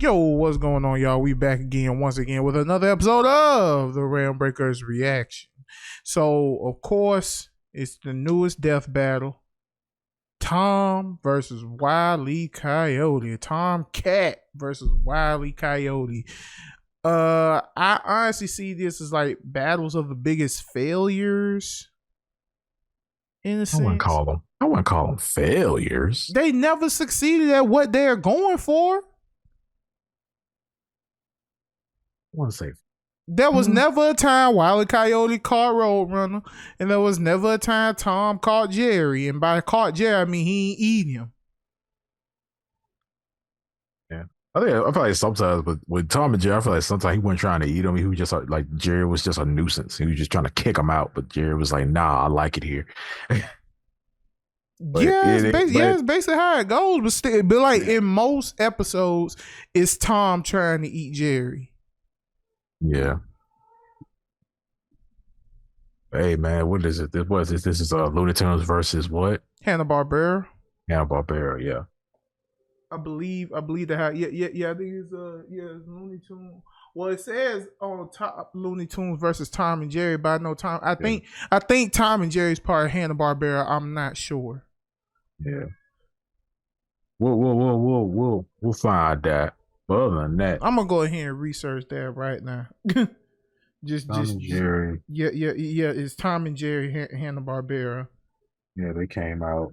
Yo, what's going on, y'all? We back again, once again, with another episode of the RealmBreakers reaction. So, of course, it's the newest death battle. Tom versus Wile E. Coyote. Tom Cat versus Wile E. Coyote. I honestly see this as like battles of the biggest failures. In a sense. I wouldn't call them failures. They never succeeded at what they're going for. I want to say there was never a time Wile E. Coyote caught Roadrunner, and there was never a time Tom caught Jerry. And by caught Jerry, I mean he ain't eating him. Yeah, I feel like sometimes, but with Tom and Jerry, I feel like sometimes he wasn't trying to eat him. He was just like Jerry was just a nuisance. He was just trying to kick him out, but Jerry was like, "Nah, I like it here." It's basically how it goes. But still, like in most episodes, it's Tom trying to eat Jerry. Yeah. Hey man, what is it? This is Looney Tunes versus what? Hanna-Barbera. Hanna-Barbera, yeah. I believe that. Yeah. I think it's it's Looney Tunes. Well, it says on top Looney Tunes versus Tom and Jerry, but I know Tom. I think Tom and Jerry's part of Hanna-Barbera. I'm not sure. Yeah. We'll find that. But other than that, I'm gonna go ahead and research that right now. just Jerry. Yeah. It's Tom and Jerry Hanna-Barbera. Yeah, they came out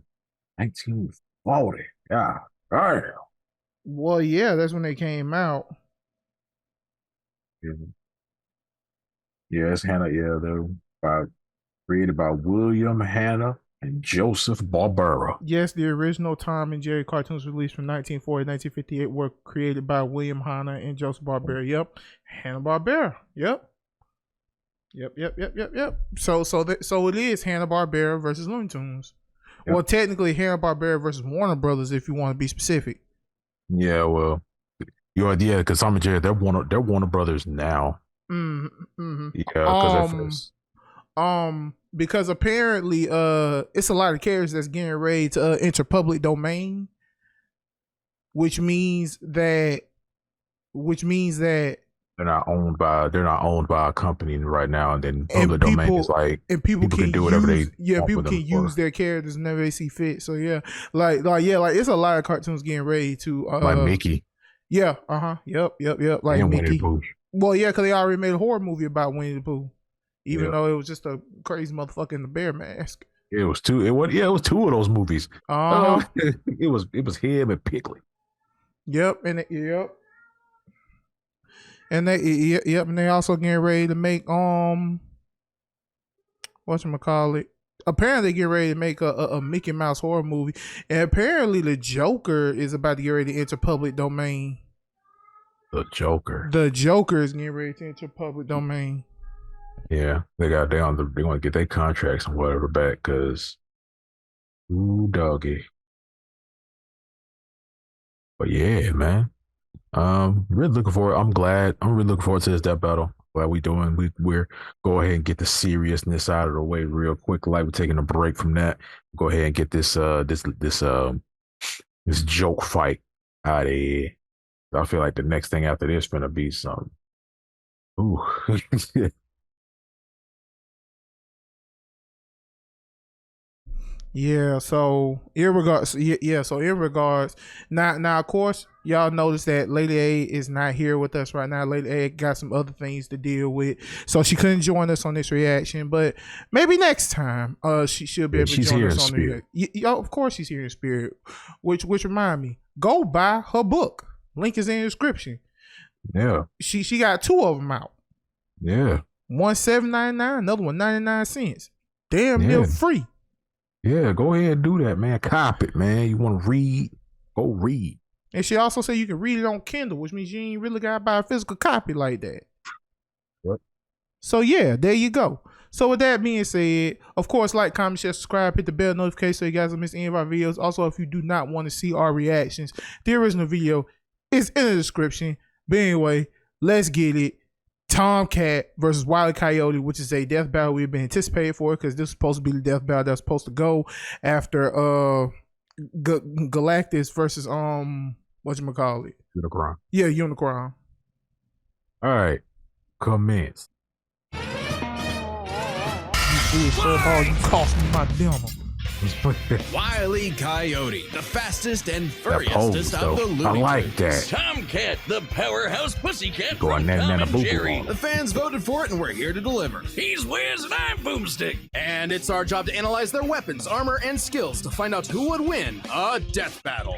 1940. Yeah. Damn. Well, yeah, that's when they came out. Yeah, it's Hanna. Yeah, they're created by William Hanna and Joseph Barbera. Yes, the original Tom and Jerry cartoons released from 1940 to 1958 were created by William Hanna and Joseph Barbera. Yep. Hanna-Barbera. Yep. So it is Hanna-Barbera versus Looney Tunes. Yep. Well, technically Hanna-Barbera versus Warner Brothers, if you want to be specific. Yeah, well, because Tom and Jerry, they're Warner Brothers now. Mm-hmm. Yeah, because apparently it's a lot of characters that's getting ready to enter public domain, which means that they're not owned by a company right now, and then public domain is like, and people can do whatever they people can use their characters whenever they see fit. So yeah, like it's a lot of cartoons getting ready to like Mickey. Yeah, yep, like and Mickey. Well, yeah, because they already made a horror movie about Winnie the Pooh, even though it was just a crazy motherfucker in the bear mask. It was two of those movies. It was him and Piglet. Yep, and and they also getting ready to make whatchamacallit. Apparently, they get ready to make a Mickey Mouse horror movie, and apparently the Joker is about to get ready to enter public domain. The Joker is getting ready to enter public domain. Yeah, they want to get their contracts and whatever back, because ooh doggy. But yeah, man. Really looking forward. I'm really looking forward to this death battle. What we're go ahead and get the seriousness out of the way real quick. Like we're taking a break from that. Go ahead and get this joke fight out of here. I feel like the next thing after this gonna be some. Ooh. Yeah, so in regards, now of course, y'all notice that Lady A is not here with us right now. Lady A got some other things to deal with, so she couldn't join us on this reaction. But maybe next time, she'll be able to join us on the. Of course, she's here in spirit. Which remind me, go buy her book. Link is in the description. Yeah, she got 2 of them out. Yeah, one $7.99, another one 99 cents. Damn near free. Yeah, go ahead and do that, man. Cop it, man. You want to read? Go read. And she also said you can read it on Kindle, which means you ain't really got to buy a physical copy like that. What? So yeah, there you go. So with that being said, of course, like, comment, share, subscribe, hit the bell notification so you guys don't miss any of our videos. Also, if you do not want to see our reactions, the original video is in the description. But anyway, let's get it. Tom Cat versus Wile E. Coyote, which is a death battle we've been anticipating for, because this is supposed to be the death battle that's supposed to go after Galactus versus whatchamacallit. Unicron. Yeah, Unicron. All right, commence. You foolish furball, you cost me my dinner. Wile E. Coyote, the fastest and furriest though. of the Looney I like Tunes. that. Tomcat, the powerhouse pussycat Going from nana, nana, Tom boo, and boo, Jerry. boo. The fans voted for it, and we're here to deliver. He's Wiz, and I'm Boomstick. And it's our job to analyze their weapons, armor, and skills to find out who would win a death battle.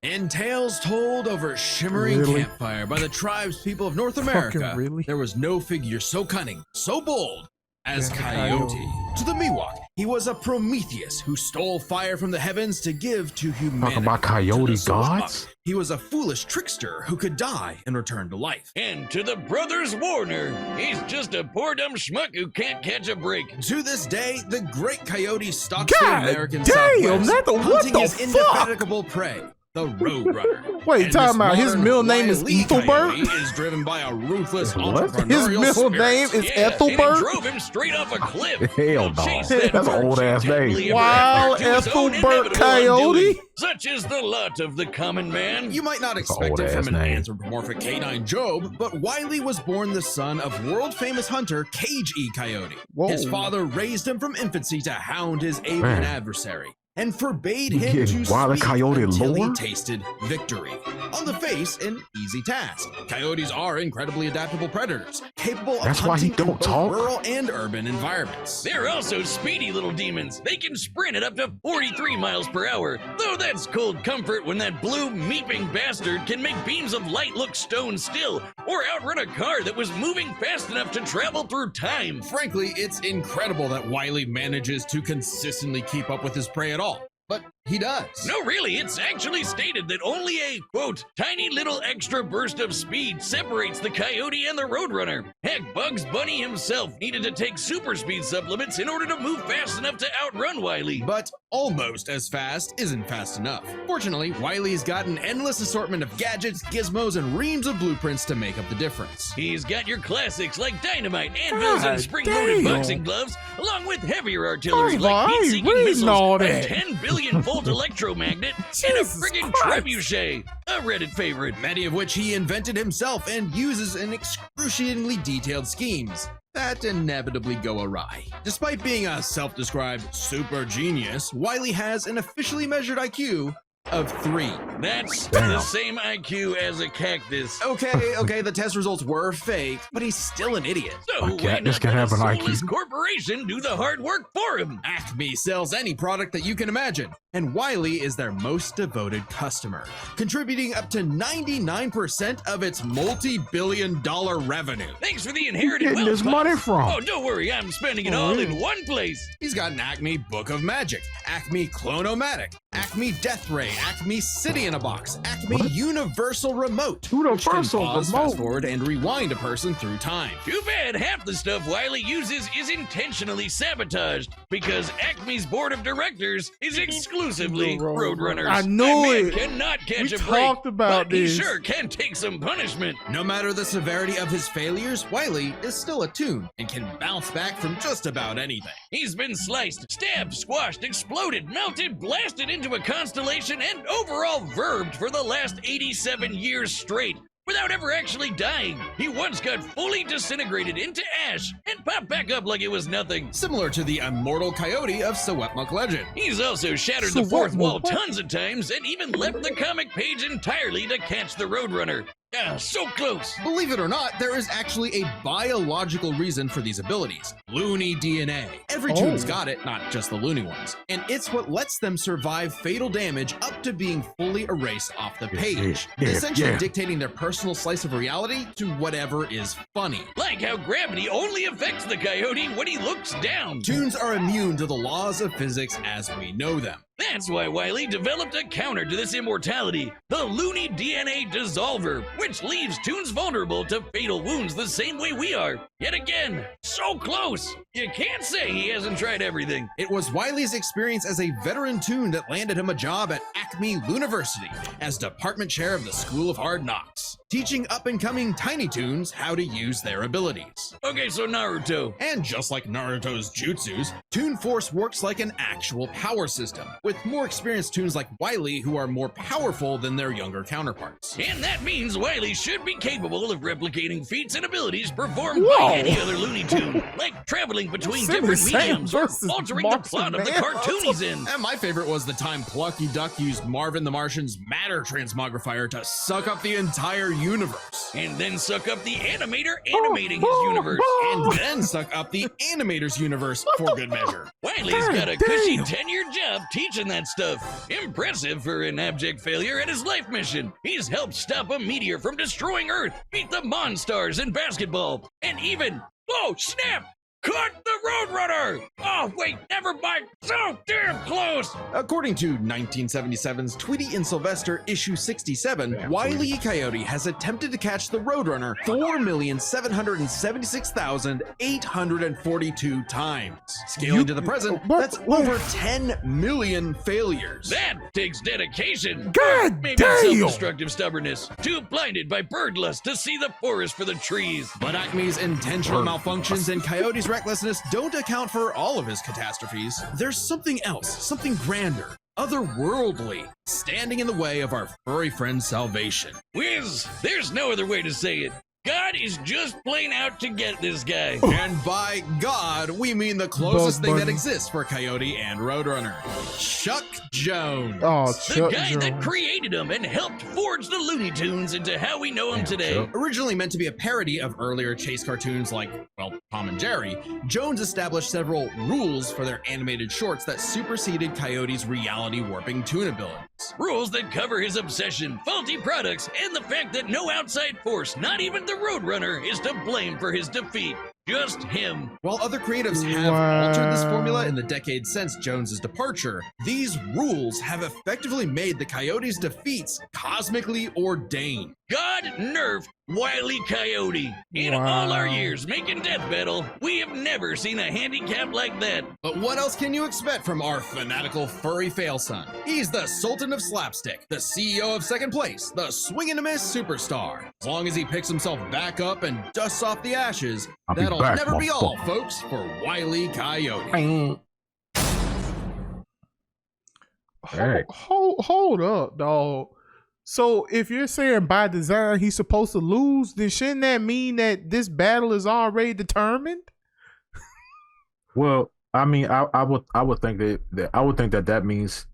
In tales told over shimmering Really? campfire by the tribes people of North America, Fucking really? there was no figure so cunning, so bold as Yeah, Coyote. Coyote. To the Miwok, he was a Prometheus who stole fire from the heavens to give to humanity. Talking about Coyote To the Sawamuk, gods? he was a foolish trickster who could die and return to life. And to the brothers Warner, he's just a poor dumb schmuck who can't catch a break. To this day, the great Coyote stalks God the American damn, Southwest, Nata, what hunting the his fuck? indefatigable prey, the Roadrunner. Wait, And time this out. His modern middle name is Wile E. Ethelbert? Coyote is driven by a ruthless What? entrepreneurial His middle spirit. name is Yeah, and Ethelbert? he drove him straight off a cliff. Hell no. Chase That's that an old ass merchant name. happily ever Wile after to his own Ethelbert inevitable Coyote? undoing. Such is the lot of the common man. You might not expect it old-ass from an name. anthropomorphic canine Job, but Wile was born the son of world-famous hunter Cage E. Coyote. Whoa. His father raised him from infancy to hound his avian Man. adversary and forbade You him getting to Wile E. speak Coyote until lore? he tasted victory. On the face, an easy task. Coyotes are incredibly adaptable predators, capable That's of why he hunting in don't both talk? rural and urban environments. They're also speedy little demons. They can sprint at up to 43 miles per hour. Though that's cold comfort when that blue meeping bastard can make beams of light look stone still, or outrun a car that was moving fast enough to travel through time. Frankly, it's incredible that Wile E manages to consistently keep up with his prey at all. But he does. No, really, it's actually stated that only a, quote, tiny little extra burst of speed separates the Coyote and the Roadrunner. Heck, Bugs Bunny himself needed to take super speed supplements in order to move fast enough to outrun Wile E. But almost as fast isn't fast enough. Fortunately, Wile E's got an endless assortment of gadgets, gizmos, and reams of blueprints to make up the difference. He's got your classics like dynamite, anvils, God and spring-loaded damn. boxing gloves, along with heavier artillery First of all, like I ain't heat-seeking reading missiles, all a that. 10 billion volt electromagnet, and a Jesus friggin' Christ. trebuchet, a Reddit favorite. Many of which he invented himself and uses in excruciatingly detailed schemes that inevitably go awry. Despite being a self-described super genius, Wile E has an officially measured IQ of 3. That's Damn. the same IQ as a cactus. Okay, the test results were fake, but he's still an idiot. So A why cactus not can let have a an IQ? soulless corporation do the hard work for him? Acme sells any product that you can imagine, and Wile E is their most devoted customer, contributing up to 99% of its multi-billion-dollar revenue. Thanks for the inherited Getting wealth, this money Pops. from? Oh, don't worry, I'm spending it all in one place. He's got an Acme Book of Magic, Acme Clonomatic, Acme Death Ray, Acme City in a Box, Acme What? Universal Remote, Universal which can pause, Remote? fast forward, and rewind a person through time. Too bad half the stuff Wile E uses is intentionally sabotaged because Acme's board of directors is exclusively Roadrunners. I knew That man it. cannot catch We a break, talked about but this. he sure can take some punishment. No matter the severity of his failures, Wile E is still attuned and can bounce back from just about anything. He's been sliced, stabbed, squashed, exploded, melted, blasted into a constellation, and overall verbed for the last 87 years straight. Without ever actually dying, he once got fully disintegrated into ash and popped back up like it was nothing. Similar to the immortal coyote of Sewetmuk legend. He's also shattered So the fourth what- wall what- tons of times and even left the comic page entirely to catch the Roadrunner. Ah, so close. Believe it or not, there is actually a biological reason for these abilities. Looney DNA. Every Oh. toon's got it, not just the loony ones. And it's what lets them survive fatal damage up to being fully erased off the page. Essentially dictating their personal slice of reality to whatever is funny. Like how gravity only affects the coyote when he looks down. Toons are immune to the laws of physics as we know them. That's why Wile E developed a counter to this immortality, the Looney DNA Dissolver, which leaves toons vulnerable to fatal wounds the same way we are. Yet again, so close. You can't say he hasn't tried everything. It was Wile's experience as a veteran toon that landed him a job at Acme University as department chair of the School of Hard Knocks, teaching up-and-coming Tiny Toons how to use their abilities. Okay, so Naruto. And just like Naruto's jutsus, Toon Force works like an actual power system, with more experienced Toons like Wile E who are more powerful than their younger counterparts. And that means Wile E should be capable of replicating feats and abilities performed Whoa. by any other Looney Tune, like traveling between Simba different Sam mediums or versus altering the Marks plot and of the Man. cartoon he's in. And my favorite was the time Plucky Duck used Marvin the Martian's matter transmogrifier to suck up the entire universe. And then suck up the animator animating his universe. And then suck up the animator's universe for good measure. Wiley's got a God cushy damn. 10-year job teaching that stuff. Impressive for an abject failure at his life mission. He's helped stop a meteor from destroying Earth, beat the Monstars in basketball, and even, oh snap, caught the Roadrunner! Oh wait, never mind, so damn close! According to 1977's Tweety and Sylvester issue 67, Wile E. Coyote has attempted to catch the Roadrunner 4,776,842 times. Scaling to the present, that's over 10 million failures. That takes dedication. God Maybe damn. self-destructive stubbornness. Too blinded by bird lust to see the forest for the trees. But Acme's intentional malfunctions and Coyote's recklessness don't account for all of his catastrophes. There's something else, something grander, otherworldly, standing in the way of our furry friend's salvation. Wiz, there's no other way to say it. God is just plain out to get this guy. And by God, we mean the closest Bug thing that Bunny. exists for Coyote and Roadrunner. Chuck Jones. Oh, The Chuck guy that Jones. created him and helped forge the Looney Tunes into how we know him Damn, today. Chuck. Originally meant to be a parody of earlier Chase cartoons like, well, Tom and Jerry, Jones established several rules for their animated shorts that superseded Coyote's reality warping toon abilities. Rules that cover his obsession, faulty products, and the fact that no outside force, not even the Roadrunner, is to blame for his defeat. Just him. While other creatives have Wow. altered this formula in the decades since Jones's departure, these rules have effectively made the Coyote's defeats cosmically ordained. God nerfed Wile E. Coyote. In Wow. all our years making Death Battle, we have never seen a handicap like that. But what else can you expect from our fanatical furry fail son? He's the Sultan of Slapstick, the CEO of Second Place, the swing and a miss superstar. As long as he picks himself back up and dusts off the ashes, I'll be that'll back, never be all, motherfucker. folks, for Wile E. Coyote. Hey. Hold up, dog. So if you're saying by design he's supposed to lose, then shouldn't that mean that this battle is already determined? Well, I mean, I would think that means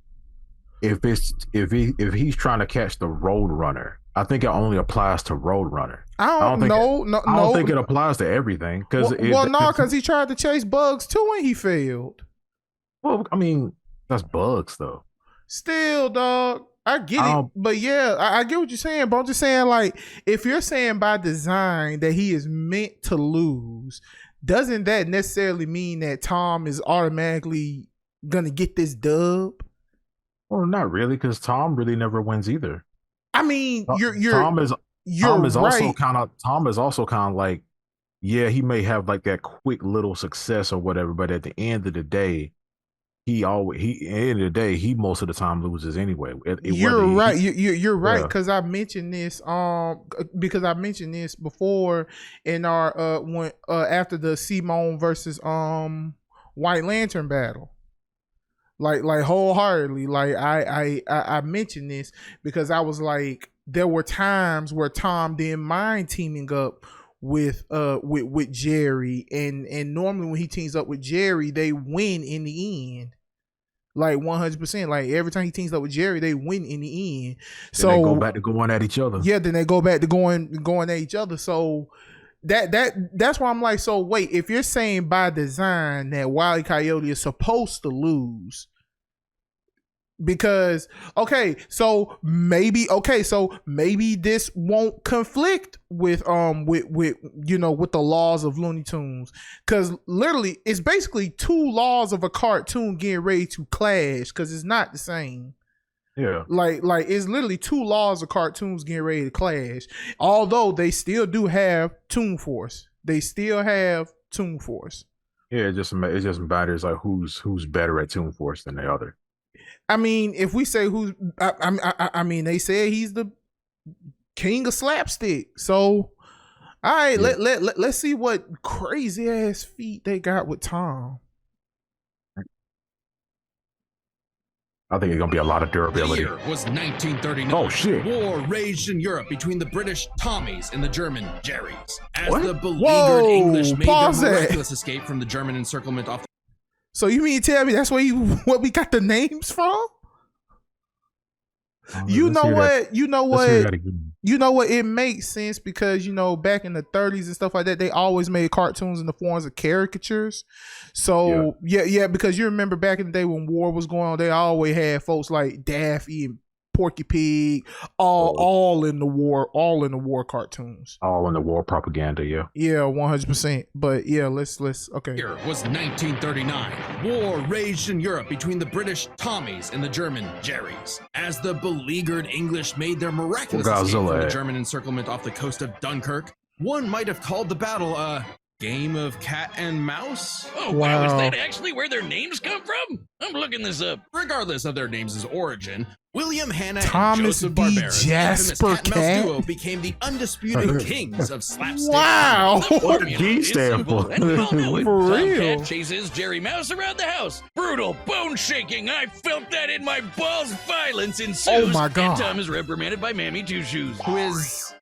if he's trying to catch the Roadrunner, I think it only applies to Roadrunner. I don't know. No, I don't think it applies to everything because because he tried to chase Bugs too and he failed. well, I mean, that's Bugs though. Still, dog. I get I it, don't- but yeah, I get what you're saying. But I'm just saying, like, if you're saying by design that he is meant to lose, doesn't that necessarily mean that Tom is automatically gonna get this dub? Well, not really, because Tom really never wins either. I mean, you're Tom is right. also kind of like, yeah, he may have like that quick little success or whatever, but at the end of the day, he most of the time loses anyway. You're right. You're right Yeah. because I mentioned this before in our when after the Simone versus White Lantern battle. Like wholeheartedly, like I mentioned this because I was like, there were times where Tom didn't mind teaming up with Jerry, and normally when he teams up with Jerry, they win in the end. Like 100%. Like every time he teams up with Jerry, they win in the end. Then they go back to going at each other. Yeah, then they go back to going at each other. So that's why I'm like, so wait, if you're saying by design that Wile E. Coyote is supposed to lose, because so maybe this won't conflict with with the laws of Looney Tunes, because literally it's basically two laws of a cartoon getting ready to clash because it's not the same. Yeah. Like it's literally two laws of cartoons getting ready to clash. Although they still do have Toon Force. It just matters like who's better at Toon Force than the other. I mean, if we say who's, I mean, they said he's the king of slapstick. So, all right, let's see what crazy ass feat they got with Tom. I think it's gonna be a lot of durability. The year was 1939. Oh shit! War raged in Europe between the British Tommies and the German Jerrys. As What? the beleaguered Whoa, English made pause their that. miraculous escape from the German encirclement off. So you mean to tell me that's where what we got the names from? You know what? You know what? You know what? It makes sense because, you know, back in the 30s and stuff like that, they always made cartoons in the forms of caricatures. So yeah, because you remember back in the day when war was going on, they always had folks like Daffy and Porky Pig, all in the war cartoons. All in the war propaganda, yeah. Yeah, 100%. But yeah, let's okay. Year was 1939. War raged in Europe between the British Tommies and the German Jerrys. As the beleaguered English made their miraculous escape from the German encirclement off the coast of Dunkirk, one might have called the battle a game of cat and mouse. Oh, wow. Is that actually where their names come from? I'm looking this up. Regardless of their names' origin, William Hanna Thomas and Joseph D. Barbera's Jasper infamous cat and mouse Cat? duo became the undisputed kings of slapstick. Wow. What did G stand for? And we all know it. For Tom real. Cat chases Jerry Mouse around the house. Brutal, bone-shaking. I felt that in my balls. Violence ensues. Oh my God. And Tom is reprimanded by Mammy Two Shoes. Who is,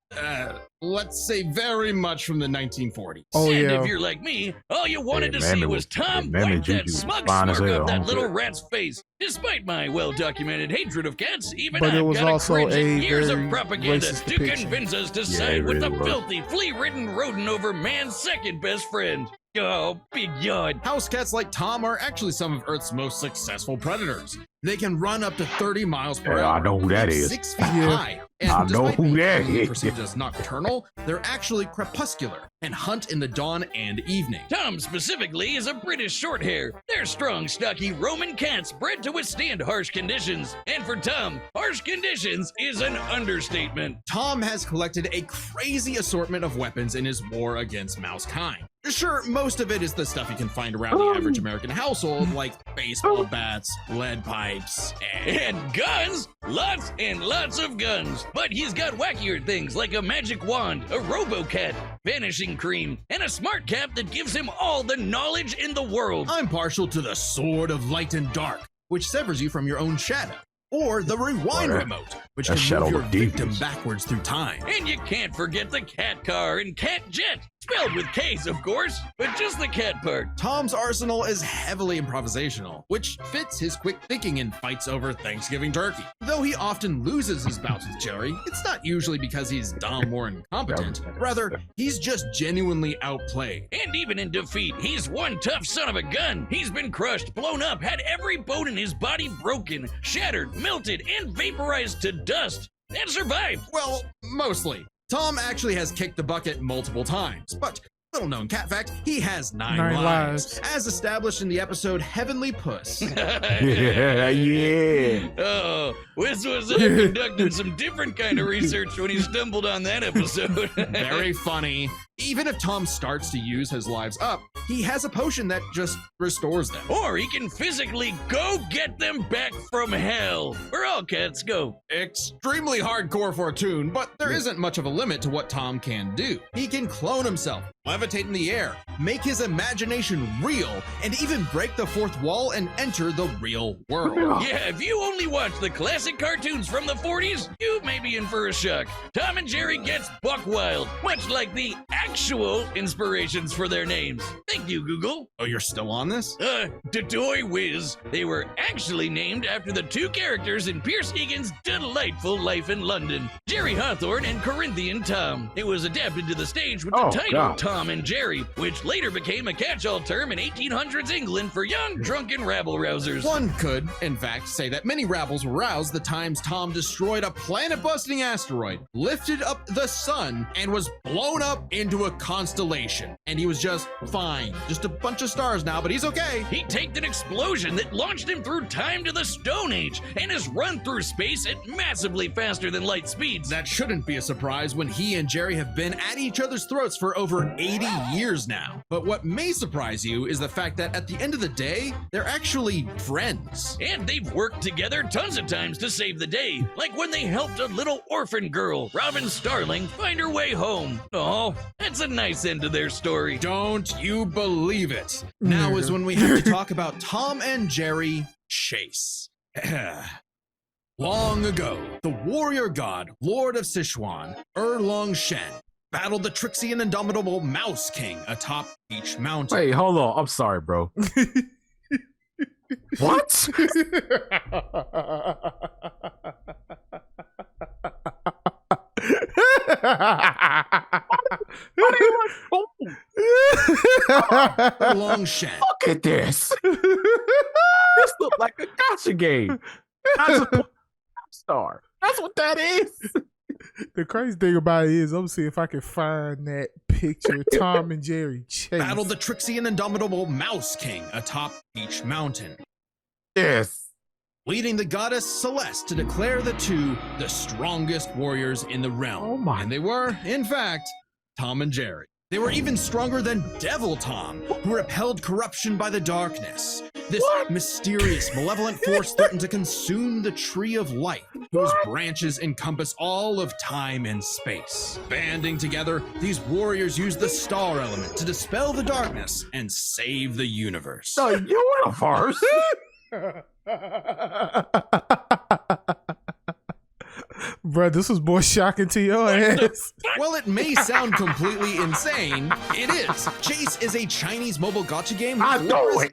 let's say, very much from the 1940s. Oh, And yeah. if you're like me, all you wanted to Mammy see was- was Tom Mammy wipe that Juju was smug fine as smirk hell, off that I'm little good. rat's face. Despite my well-documented hatred of cats, even But it I've was got also cringe at a years of very propaganda racist to depiction. convince us to Yeah, side it with the really was. filthy, flea-ridden rodent over man's second best friend. Oh, big yawn. House cats like Tom are actually some of Earth's most successful predators. They can run up to 30 miles per Yeah, hour. I know who that is. 6 feet Yeah. high. And I know despite who being that commonly is. perceived as nocturnal, they're actually crepuscular and hunt in the dawn and evening. Tom specifically is a British shorthair. They're strong, stocky Roman cats bred to withstand harsh conditions. And for Tom, harsh conditions is an understatement. Tom has collected a crazy assortment of weapons in his war against mouse kind. Sure, most of it is the stuff you can find around the average American household, like baseball bats, lead pipes, And guns! Lots and lots of guns. But he's got wackier things like a magic wand, a robo-cat, vanishing cream, and a smart cap that gives him all the knowledge in the world. I'm partial to the Sword of Light and Dark, which severs you from your own shadow. Or the Rewind Boy, Remote, which that can shadow move your look deep. victim backwards through time. And you can't forget the cat car and cat jet. Spelled with K's, of course, but just the cat part. Tom's arsenal is heavily improvisational, which fits his quick thinking in fights over Thanksgiving turkey. Though he often loses his bouts with Jerry, it's not usually because he's dumb or incompetent. Rather, he's just genuinely outplayed. And even in defeat, he's one tough son of a gun. He's been crushed, blown up, had every bone in his body broken, shattered, melted, and vaporized to dust, and survived. Well, mostly. Tom actually has kicked the bucket multiple times, but little known cat fact, he has 9 lives, as established in the episode Heavenly Puss. Yeah. Oh, Wiz was conducting some different kind of research when he stumbled on that episode. Very funny. Even if Tom starts to use his lives up, he has a potion that just restores them. Or he can physically go get them back from hell, where all cats go. Extremely hardcore for a tune, but there isn't much of a limit to what Tom can do. He can clone himself, levitate in the air, make his imagination real, and even break the fourth wall and enter the real world. Yeah, if you only watch the classic cartoons from the 40s, you may be in for a shock. Tom and Jerry gets buck wild, much like the actual inspirations for their names. Thank you, Google. Oh, you're still on this? Dodoy Whiz. They were actually named after the two characters in Pierce Egan's delightful life in London, Jerry Hawthorne and Corinthian Tom. It was adapted to the stage with the Oh, title God. Tom and Jerry, which later became a catch-all term in 1800s England for young, drunken rabble-rousers. One could, in fact, say that many rabbles were roused the times Tom destroyed a planet-busting asteroid, lifted up the sun, and was blown up into a constellation. And he was just fine. Just a bunch of stars now, but he's okay. He taked an explosion that launched him through time to the Stone Age and has run through space at massively faster than light speeds. That shouldn't be a surprise when he and Jerry have been at each other's throats for over 8 80 years now. But what may surprise you is the fact that at the end of the day, they're actually friends. And they've worked together tons of times to save the day, like when they helped a little orphan girl, Robin Starling, find her way home. Oh, that's a nice end to their story. Don't you believe it? Now is when we have to talk about Tom and Jerry Chase. Long ago, the warrior god, Lord of Sichuan, Erlong Shen, battled the tricksy and indomitable Mouse King atop each mountain. Wait, hold on. I'm sorry, bro. What? Erlong Shen. Look at this. This look like a gotcha game. Gotcha star. That's what that is. The crazy thing about it is, I'm gonna see if I can find that picture. Tom and Jerry Chase. Battled the tricksy and indomitable Mouse King atop each mountain, Yes. leading the goddess Celeste to declare the two the strongest warriors in the realm. Oh my. And they were, in fact, Tom and Jerry. They were even stronger than Devil Tom, who repelled corruption by the darkness. This mysterious, malevolent force threatened to consume the tree of life, whose branches encompass all of time and space. Banding together, these warriors used the star element to dispel the darkness and save the universe. The universe. Bro, this was more shocking to your ass. While it may sound completely insane, it is. Chase is a Chinese mobile gacha game. I know it.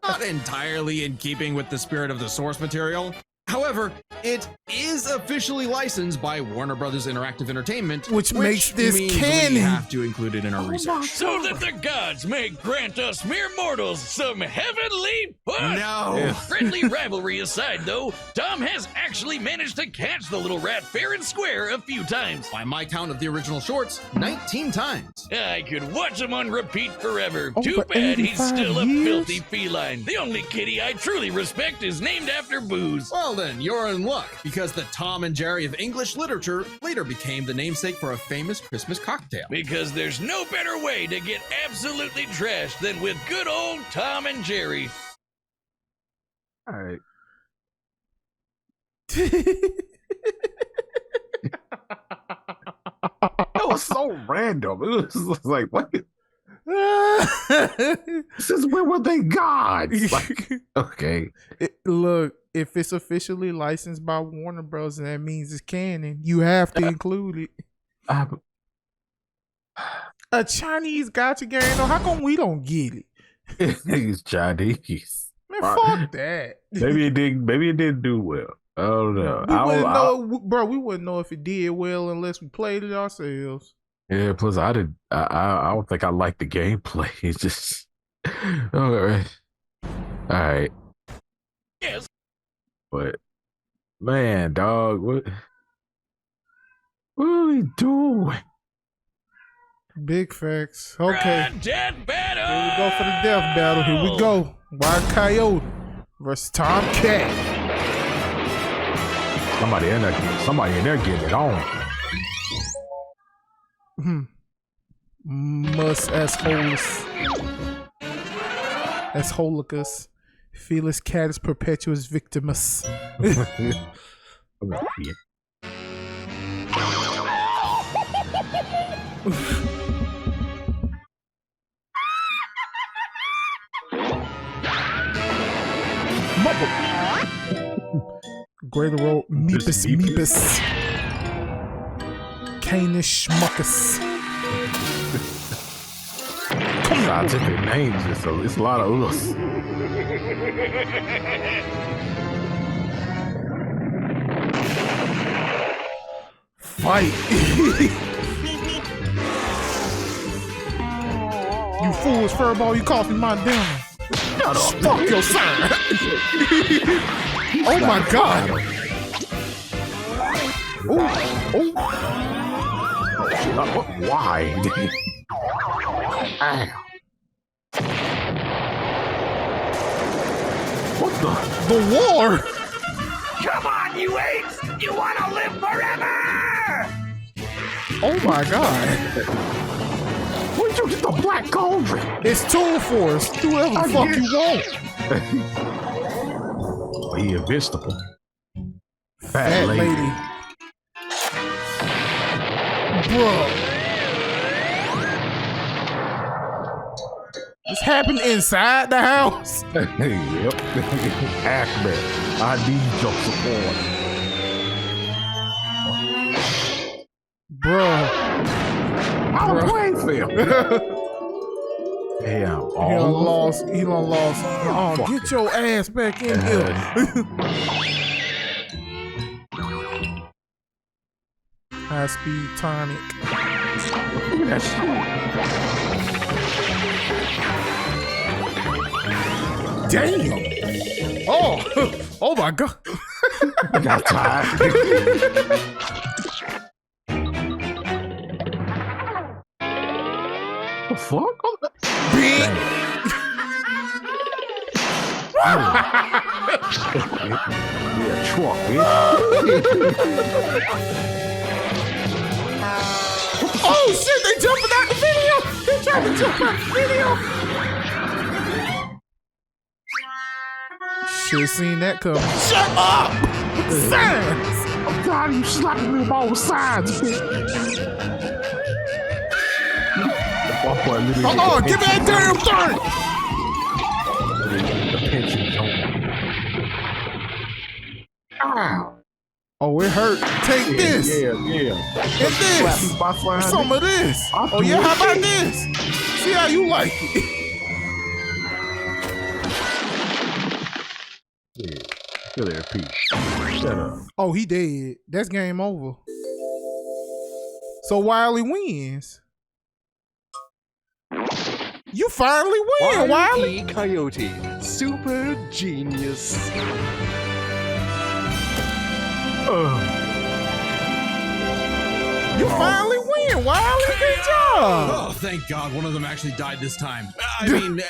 Not entirely in keeping with the spirit of the source material. However, it is officially licensed by Warner Brothers Interactive Entertainment, Which makes this means canon. we have to include it in our research. So that the gods may grant us mere mortals some heavenly fun. No. Friendly rivalry aside, though, Tom has actually managed to catch the little rat fair and square a few times. By my count of the original shorts, 19 times. I could watch him on repeat forever. Over Too bad he's 85 still a years? filthy feline. The only kitty I truly respect is named after booze. Well then, you're in luck, because the Tom and Jerry of English literature later became the namesake for a famous Christmas cocktail. Because there's no better way to get absolutely trashed than with good old Tom and Jerry. All right. That was so random. It was like, what? Since when were they gods? Like, okay. Look, if it's officially licensed by Warner Bros. And that means it's canon, you have to include it. A Chinese gacha game, though, how come we don't get it? It's Chinese. Man, fuck that. Maybe it didn't do well. I don't know. We wouldn't know, bro. We wouldn't know if it did well unless we played it ourselves. Yeah, plus I don't think I like the gameplay. It's just all right. Yes. But man, dog, what are we doing? Big facts. Okay. Death battle. Here we go for the death battle. Here we go. Wile Coyote versus Tom Cat. Somebody in there getting it on. Must as holicus. Felis catus perpetuus victimus. Greater roll, Meepus. Canis Schmuckus. Scientific names, it's a lot of us. Fight! You fools, furball, you cost me my dinner. Shut up. Fuck your son! Oh my god! Oh! Why? Ow. What The war! Come on, you apes! You want to live forever! Oh my God. Where'd you get the black cauldron? It's Tool Force. Do whatever the fuck you want. He invincible. Fat lady. Bro. This happened inside the house? Yep. Acme, I need your support. Bro. I'm playing for him. Damn. He done lost. Oh, get your ass back in here. High speed tonic. Look at that shit. Damn. Oh. Oh my God. I got tired. The fuck? Big. Yeah, truck, bitch. Oh shit, they jumping out the video! They trying to jump out the video! Should've seen that coming. Shut up! Signs! I'm tired of you slapping me with all sides, bitch. Hold on, give me that damn thing! The pension joke. Ow! Oh, it hurt. Take this! Yeah. Get this! Some of this! Oh yeah, how about this? See how you like it. Yeah. Get there, Pete. Shut up. Oh, he dead. That's game over. So Wile E wins. You finally win, Wile E. Coyote, super genius. You finally win, Wile E. Good job. Oh, thank God one of them actually died this time. I mean,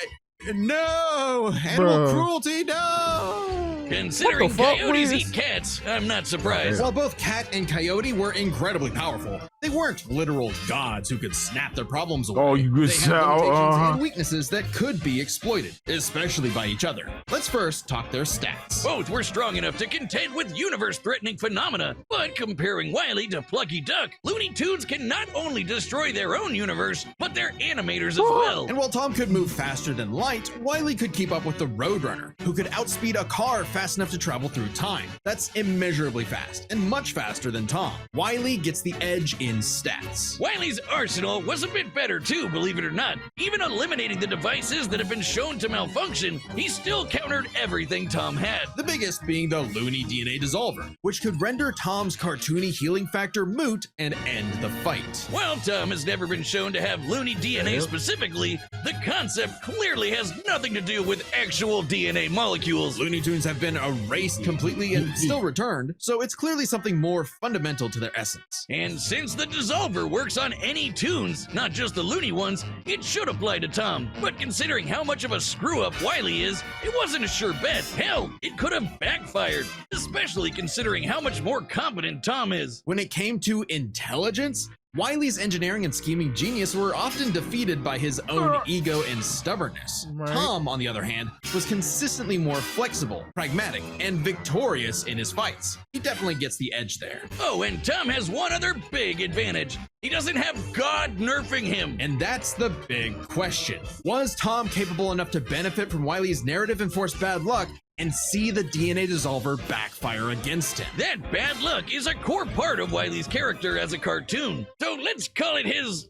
no! Animal Bruh. cruelty, no! Considering What the fuck, coyotes Wiz? eat cats, I'm not surprised. While both Cat and Coyote were incredibly powerful, they weren't literal gods who could snap their problems away. Oh, you good They had sound, limitations and weaknesses that could be exploited, especially by each other. Let's first talk their stats. Both were strong enough to contend with universe-threatening phenomena, but comparing Wile E to Plucky Duck, Looney Tunes can not only destroy their own universe, but their animators as well. And while Tom could move faster than light, Wile E could keep up with the Roadrunner, who could outspeed a car fast enough to travel through time. That's immeasurably fast, and much faster than Tom. Wile E gets the edge in stats. Wile E's arsenal was a bit better too, believe it or not. Even eliminating the devices that have been shown to malfunction, he still countered everything Tom had. The biggest being the Looney DNA Dissolver, which could render Tom's cartoony healing factor moot and end the fight. While Tom has never been shown to have Looney DNA specifically, the concept clearly has nothing to do with actual DNA molecules. Looney Tunes have been erased completely and still returned, so it's clearly something more fundamental to their essence. And since the Dissolver works on any tunes, not just the Looney ones, it should apply to Tom. But considering how much of a screw-up Wile E is, it wasn't a sure bet. Hell, it could have backfired, especially considering how much more competent Tom is. When it came to intelligence, Wile E's engineering and scheming genius were often defeated by his own ego and stubbornness. Right. Tom, on the other hand, was consistently more flexible, pragmatic, and victorious in his fights. He definitely gets the edge there. Oh, and Tom has one other big advantage. He doesn't have God nerfing him. And that's the big question. Was Tom capable enough to benefit from Wile E's narrative-enforced bad luck and see the DNA Dissolver backfire against him? That bad luck is a core part of Wile E's character as a cartoon. So let's call it his,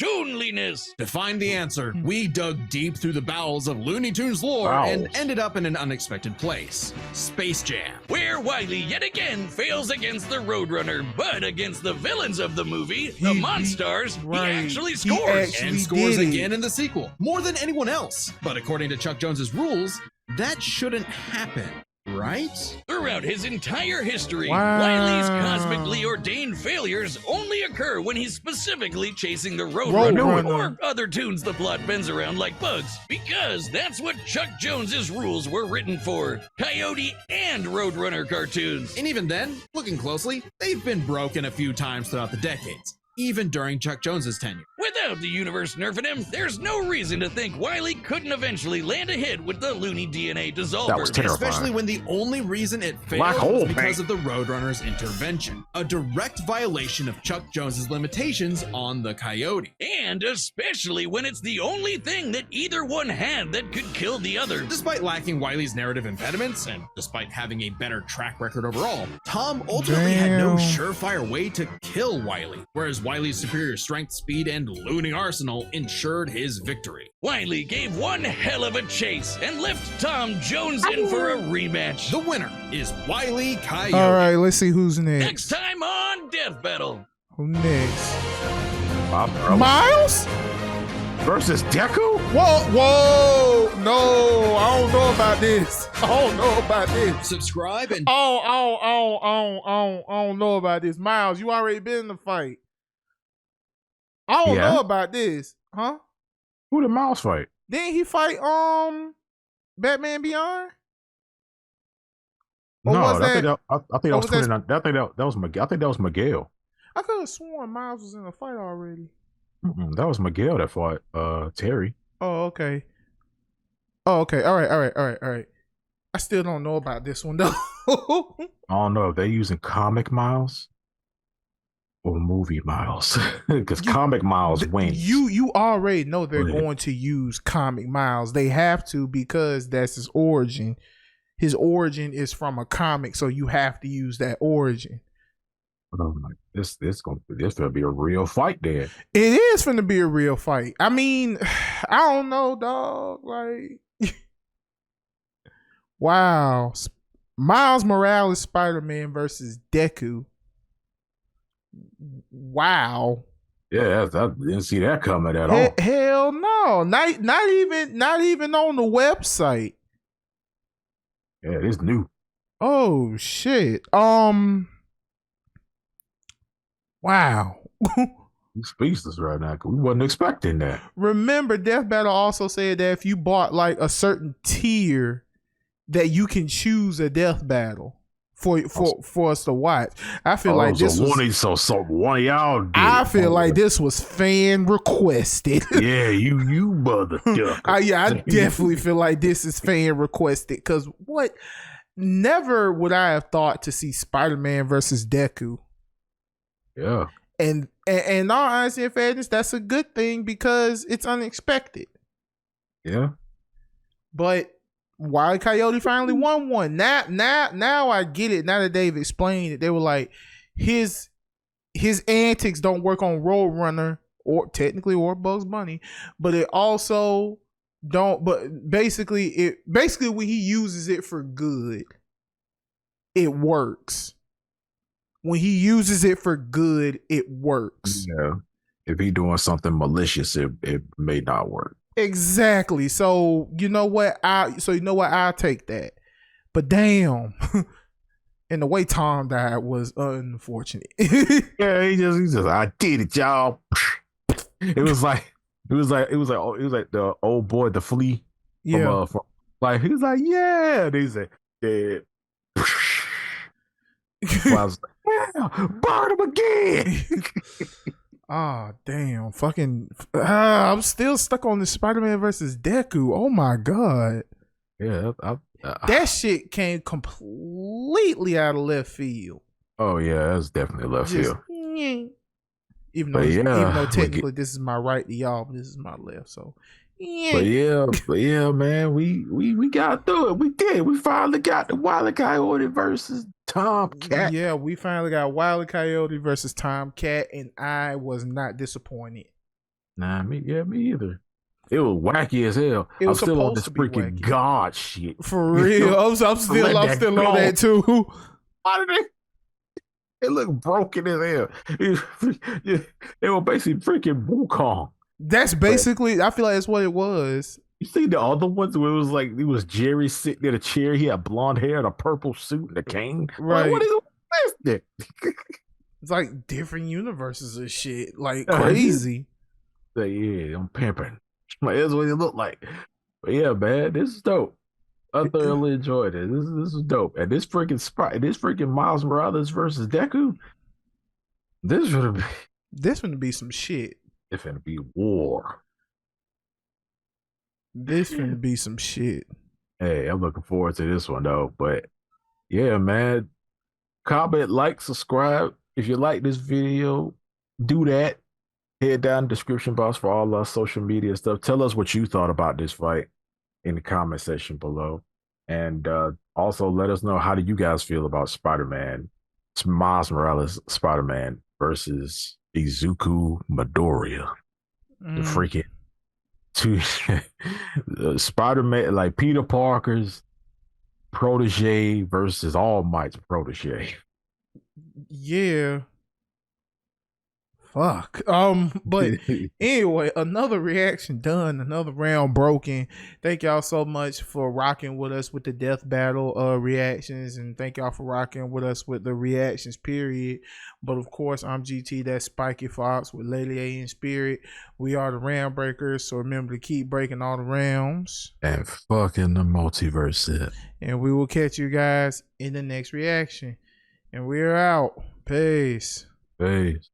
toonliness. To find the answer, we dug deep through the bowels of Looney Tunes lore and ended up in an unexpected place. Space Jam. Where Wile E yet again fails against the Roadrunner, but against the villains of the movie, the Monstars, right. he actually He scores. actually And scores did it. again in the sequel, more than anyone else. But according to Chuck Jones's rules, that shouldn't happen, right? Throughout his entire history, Wow. Wile E's cosmically ordained failures only occur when he's specifically chasing the Roadrunner Roadrunner. or other tunes the plot bends around like bugs, because that's what Chuck Jones's rules were written for, Coyote and Roadrunner cartoons. And even then, looking closely, they've been broken a few times throughout the decades. even during Chuck Jones's tenure. Without the universe nerfing him, there's no reason to think Wile E couldn't eventually land a hit with the looney DNA dissolver. That was terrifying. Especially when the only reason it Black failed hole was because paint. of the Roadrunner's intervention, a direct violation of Chuck Jones's limitations on the Coyote. And especially when it's the only thing that either one had that could kill the other. Despite lacking Wile's narrative impediments, and despite having a better track record overall, Tom ultimately had no Damn. surefire way to kill Wile, whereas Wile's superior strength, speed, and looning arsenal ensured his victory. Wile E gave one hell of a chase and left Tom Jones in for a rematch. The winner is Wile Coyote. All right, let's see who's next. Next time on Death Battle. Who next? Bob Marley Miles? versus Deku? Whoa, no, I don't know about this. I don't know about this. Subscribe and I don't know about this. Miles, you already been in the fight. I don't Yeah. know about this. Huh? Who did Miles fight? Didn't he fight Batman Beyond? Or No, was I think that- that I think that was was that- 29. I think that was Miguel. I think that was Miguel. I could have sworn Miles was in a fight already. That was Miguel that fought Terry. Oh, okay. Oh, okay. All right. I still don't know about this one though. I don't know if they're using comic Miles or movie Miles, because comic Miles wins. You already know they're Right. going to use comic Miles. They have to because that's his origin. His origin is from a comic, so you have to use that origin. I'm like, this gonna be a real fight there. It is going to be a real fight. I mean, I don't know, dog. Like, wow, Miles Morales Spider-Man versus Deku. Wow. Yeah, I didn't see that coming at all. Hell no. Not even on the website. Yeah, it's new. Oh shit. Wow. I'm speechless right now. 'Cause we wasn't expecting that. Remember, Death Battle also said that if you bought like a certain tier, that you can choose a death battle for us to watch. I feel like this was. So one of y'all did I it. feel like this was fan requested. Yeah, you mother ducker. Yeah, I definitely feel like this is fan requested. Cause what? Never would I have thought to see Spider-Man versus Deku. Yeah. And in all honesty and fairness, that's a good thing because it's unexpected. Yeah. But Wile Coyote finally won one. Now I get it. Now that they've explained it, they were like, his antics don't work on Roadrunner or technically or Bugs Bunny, but it also don't. But basically when he uses it for good, it works. When he uses it for good, it works. Yeah. If he doing something malicious, it may not work. Exactly. So you know what? I'll take that. But damn. And the way Tom died was unfortunate. Yeah, he just I did it, y'all. It was like the old boy, the flea. Yeah. From, like he was like, yeah. And he said, dead. So I was like, yeah, burn him again. Ah, damn. Fucking I'm still stuck on the Spider-Man versus Deku. Oh my god. Yeah, That shit came completely out of left field. oh yeah, that's definitely left Just, field. yeah. Even But though yeah, technically this is my right to y'all, but this is my left. So yeah. But yeah, man, we got through it. We did. We finally got the Wile Coyote versus Tomcat. Yeah, we finally got Wile Coyote versus Tomcat, and I was not disappointed. Nah, me either. It was wacky as hell. It was I'm still on supposed this to be freaking wacky. God shit. For real. I'm still Let on that that too. Why did it looked broken as hell? They were basically freaking Wukong. That's basically, I feel like that's what it was. You see the other ones where it was Jerry sitting in a chair. He had blonde hair and a purple suit and a cane. Right. Like, what is this? It's like different universes and shit. Like crazy. Like, yeah, I'm pimping. Like, that's what it looked like. But yeah, man, this is dope. I thoroughly enjoyed it. This is dope. And this freaking Miles Morales versus Deku. This would have been. This gonna be some shit. It's gonna be war. This gonna be some shit. Hey, I'm looking forward to this one though. But yeah, man. Comment, like, subscribe. If you like this video, do that. Head down the description box for all our social media stuff. Tell us what you thought about this fight in the comment section below. And also let us know, how do you guys feel about Spider-Man, Miles Morales Spider-Man versus Izuku Midoriya? The freaking two Spider-Man, like Peter Parker's protege versus All Might's protege. Yeah. Fuck. But anyway, another reaction done, another round broken. Thank y'all so much for rocking with us with the death battle reactions, and thank y'all for rocking with us with the reactions, period. But of course, I'm GT, that's Spiky Fox with Lady A in spirit. We are the RealmBreakers, so remember to keep breaking all the realms. And fucking the multiverse. And we will catch you guys in the next reaction. And we're out. Peace. Peace.